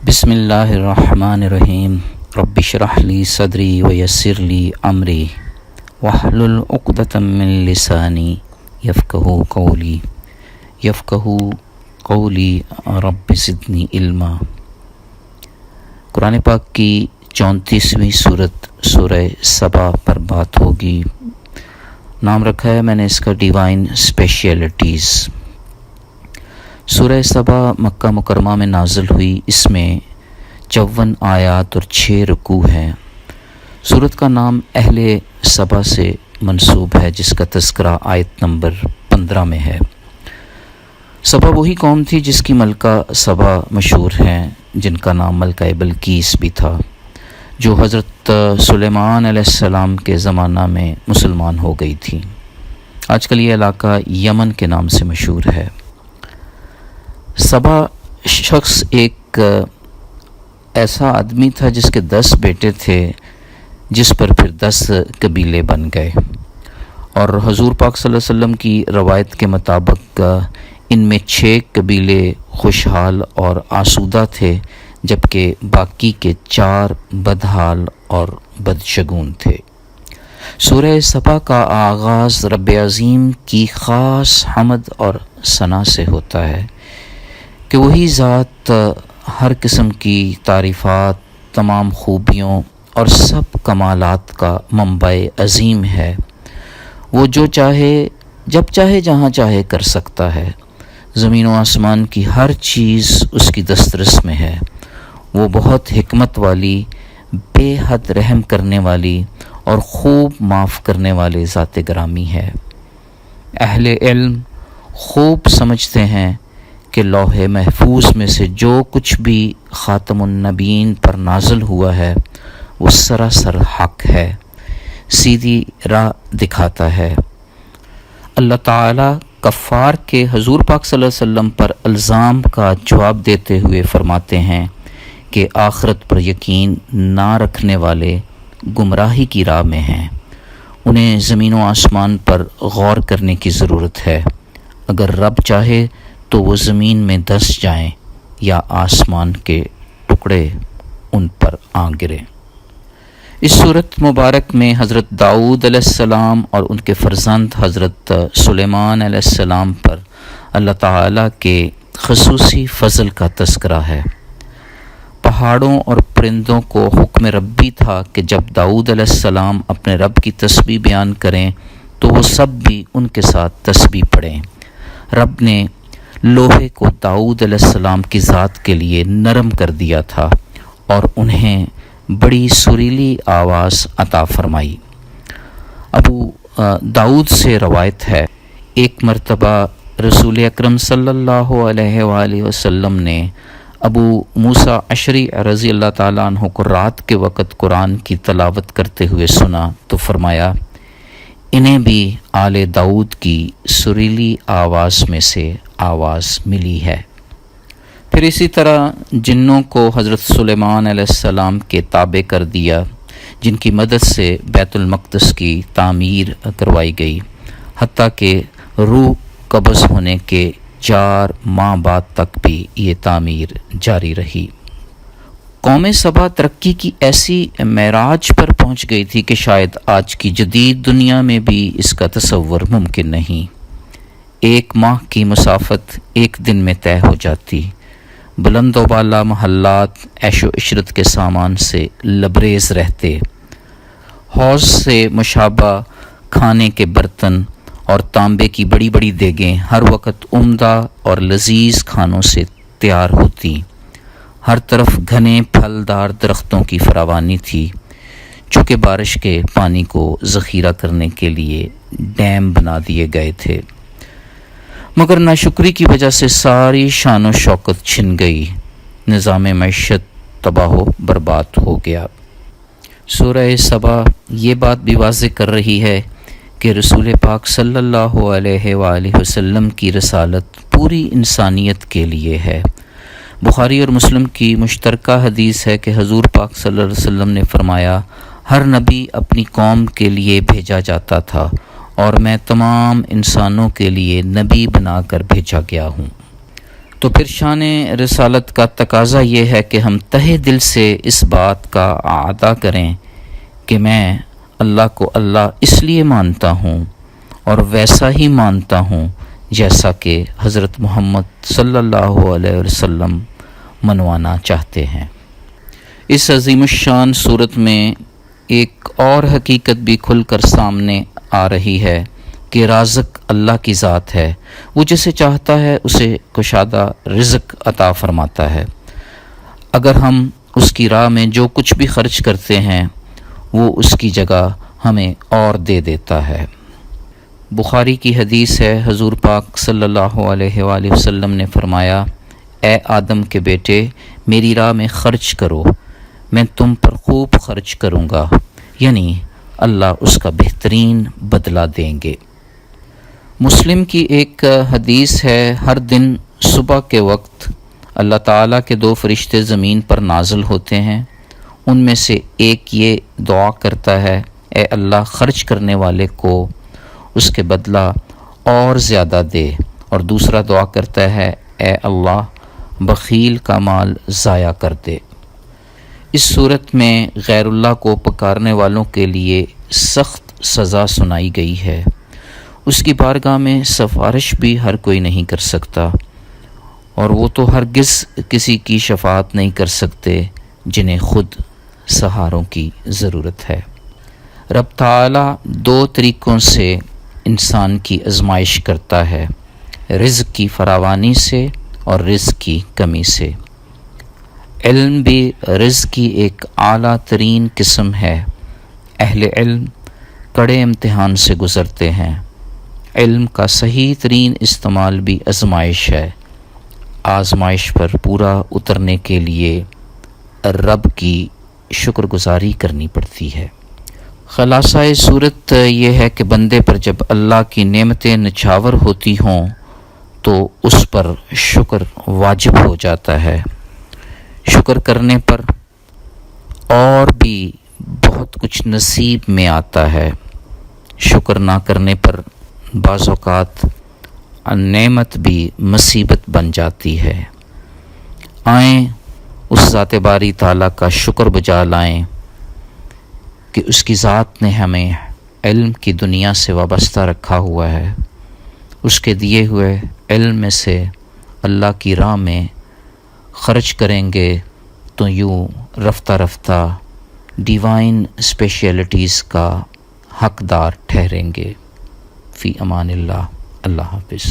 بسم اللہ الرحمن الرحیم رب اشرح لی صدری ویسر لی امری واحلل عقدۃ من لسانی یفقہوا قولی رب زدنی علما۔ قرآن پاک کی 34ویں سورت سورہ سبا پر بات ہوگی۔ نام رکھا ہے میں نے اس کا ڈیوائن اسپیشلٹیز۔ سورہ سبا مکہ مکرمہ میں نازل ہوئی، اس میں 54 آیات اور 6 رکوع ہیں۔ سورت کا نام اہل سبا سے منسوب ہے، جس کا تذکرہ آیت نمبر 15 میں ہے۔ سبا وہی قوم تھی جس کی ملکہ سبا مشہور ہیں، جن کا نام ملکہ بلقیس بھی تھا، جو حضرت سلیمان علیہ السلام کے زمانہ میں مسلمان ہو گئی تھی۔ آج کل یہ علاقہ یمن کے نام سے مشہور ہے۔ سبا شخص ایک ایسا آدمی تھا جس کے 10 بیٹے تھے، جس پر پھر 10 قبیلے بن گئے، اور حضور پاک صلی اللہ علیہ وسلم کی روایت کے مطابق ان میں 6 قبیلے خوشحال اور آسودہ تھے، جبکہ باقی کے 4 بدحال اور بدشگون تھے۔ سورہ سبا کا آغاز رب عظیم کی خاص حمد اور ثنا سے ہوتا ہے کہ وہی ذات ہر قسم کی تعریفات، تمام خوبیوں اور سب کمالات کا منبع عظیم ہے۔ وہ جو چاہے جب چاہے جہاں چاہے کر سکتا ہے۔ زمین و آسمان کی ہر چیز اس کی دسترس میں ہے۔ وہ بہت حکمت والی، بے حد رحم کرنے والی اور خوب معاف کرنے والے ذات گرامی ہے۔ اہل علم خوب سمجھتے ہیں کہ لوح محفوظ میں سے جو کچھ بھی خاتم النبیین پر نازل ہوا ہے وہ سراسر حق ہے، سیدھی راہ دکھاتا ہے۔ اللہ تعالیٰ کفار کے حضور پاک صلی اللہ علیہ وسلم پر الزام کا جواب دیتے ہوئے فرماتے ہیں کہ آخرت پر یقین نہ رکھنے والے گمراہی کی راہ میں ہیں، انہیں زمین و آسمان پر غور کرنے کی ضرورت ہے۔ اگر رب چاہے تو وہ زمین میں دس جائیں یا آسمان کے ٹکڑے ان پر آ گریں۔ اس صورت مبارک میں حضرت داؤد علیہ السلام اور ان کے فرزند حضرت سلیمان علیہ السلام پر اللہ تعالیٰ کے خصوصی فضل کا تذکرہ ہے۔ پہاڑوں اور پرندوں کو حکم ربی تھا کہ جب داؤد علیہ السلام اپنے رب کی تسبیح بیان کریں تو وہ سب بھی ان کے ساتھ تسبیح پڑھیں۔ رب نے لوہے کو داؤد علیہ السلام کی ذات کے لیے نرم کر دیا تھا اور انہیں بڑی سریلی آواز عطا فرمائی۔ ابو داؤد سے روایت ہے، ایک مرتبہ رسول اکرم صلی اللہ علیہ وآلہ وسلم نے ابو موسیٰ اشعری رضی اللہ تعالیٰ عنہ کو رات کے وقت قرآن کی تلاوت کرتے ہوئے سنا تو فرمایا، انہیں بھی آل داؤد کی سریلی آواز میں سے آواز ملی ہے۔ پھر اسی طرح جنوں کو حضرت سلیمان علیہ السلام کے تابع کر دیا، جن کی مدد سے بیت المقدس کی تعمیر کروائی گئی، حتیٰ کہ روح قبض ہونے کے 4 ماہ بعد تک بھی یہ تعمیر جاری رہی۔ قوم سبا ترقی کی ایسی معراج پر پہنچ گئی تھی کہ شاید آج کی جدید دنیا میں بھی اس کا تصور ممکن نہیں۔ 1 ماہ کی مسافت 1 دن میں طے ہو جاتی۔ بلند و بالا محلات عیش و عشرت کے سامان سے لبریز رہتے، حوض سے مشابہ کھانے کے برتن اور تانبے کی بڑی بڑی دیگیں ہر وقت عمدہ اور لذیذ کھانوں سے تیار ہوتی۔ ہر طرف گھنے پھلدار درختوں کی فراوانی تھی، چونکہ بارش کے پانی کو ذخیرہ کرنے کے لیے ڈیم بنا دیے گئے تھے، مگر ناشکری کی وجہ سے ساری شان و شوکت چھن گئی، نظام معیشت تباہ و برباد ہو گیا۔ سورہ سبا یہ بات بھی واضح کر رہی ہے کہ رسول پاک صلی اللہ علیہ وآلہ وسلم کی رسالت پوری انسانیت کے لیے ہے۔ بخاری اور مسلم کی مشترکہ حدیث ہے کہ حضور پاک صلی اللہ علیہ وسلم نے فرمایا، ہر نبی اپنی قوم کے لیے بھیجا جاتا تھا اور میں تمام انسانوں کے لیے نبی بنا کر بھیجا گیا ہوں۔ تو پھر شان رسالت کا تقاضا یہ ہے کہ ہم تہہ دل سے اس بات کا اعادہ کریں کہ میں اللہ کو اللہ اس لیے مانتا ہوں اور ویسا ہی مانتا ہوں جیسا کہ حضرت محمد صلی اللہ علیہ وسلم منوانا چاہتے ہیں۔ اس عظیم الشان صورت میں ایک اور حقیقت بھی کھل کر سامنے آ رہی ہے کہ رازق اللہ کی ذات ہے، وہ جسے چاہتا ہے اسے کشادہ رزق عطا فرماتا ہے۔ اگر ہم اس کی راہ میں جو کچھ بھی خرچ کرتے ہیں وہ اس کی جگہ ہمیں اور دے دیتا ہے۔ بخاری کی حدیث ہے، حضور پاک صلی اللہ علیہ وآلہ وسلم نے فرمایا، اے آدم کے بیٹے، میری راہ میں خرچ کرو، میں تم پر خوب خرچ کروں گا، یعنی اللہ اس کا بہترین بدلہ دیں گے۔ مسلم کی ایک حدیث ہے، ہر دن صبح کے وقت اللہ تعالیٰ کے 2 فرشتے زمین پر نازل ہوتے ہیں، ان میں سے ایک یہ دعا کرتا ہے، اے اللہ خرچ کرنے والے کو اس کے بدلہ اور زیادہ دے، اور دوسرا دعا کرتا ہے، اے اللہ بخیل کا مال ضائع کر دے۔ اس صورت میں غیر اللہ کو پکارنے والوں کے لیے سخت سزا سنائی گئی ہے۔ اس کی بارگاہ میں سفارش بھی ہر کوئی نہیں کر سکتا، اور وہ تو ہرگز کسی کی شفاعت نہیں کر سکتے جنہیں خود سہاروں کی ضرورت ہے۔ رب تعالیٰ 2 طریقوں سے انسان کی آزمائش کرتا ہے، رزق کی فراوانی سے اور رزق کی کمی سے۔ علم بھی رزق کی ایک اعلیٰ ترین قسم ہے۔ اہل علم کڑے امتحان سے گزرتے ہیں۔ علم کا صحیح ترین استعمال بھی آزمائش ہے۔ آزمائش پر پورا اترنے کے لیے رب کی شکر گزاری کرنی پڑتی ہے۔ خلاصہ صورت یہ ہے کہ بندے پر جب اللہ کی نعمتیں نچھاور ہوتی ہوں تو اس پر شکر واجب ہو جاتا ہے۔ شکر کرنے پر اور بھی بہت کچھ نصیب میں آتا ہے۔ شکر نہ کرنے پر بعض اوقات نعمت بھی مصیبت بن جاتی ہے۔ آئیں اس ذات باری تعالیٰ کا شکر بجا لائیں کہ اس کی ذات نے ہمیں علم کی دنیا سے وابستہ رکھا ہوا ہے۔ اس کے دیے ہوئے علم میں سے اللہ کی راہ میں خرچ کریں گے تو یوں رفتہ رفتہ ڈیوائن اسپیشلٹیز کا حقدار ٹھہریں گے۔ فی امان اللہ، اللہ حافظ۔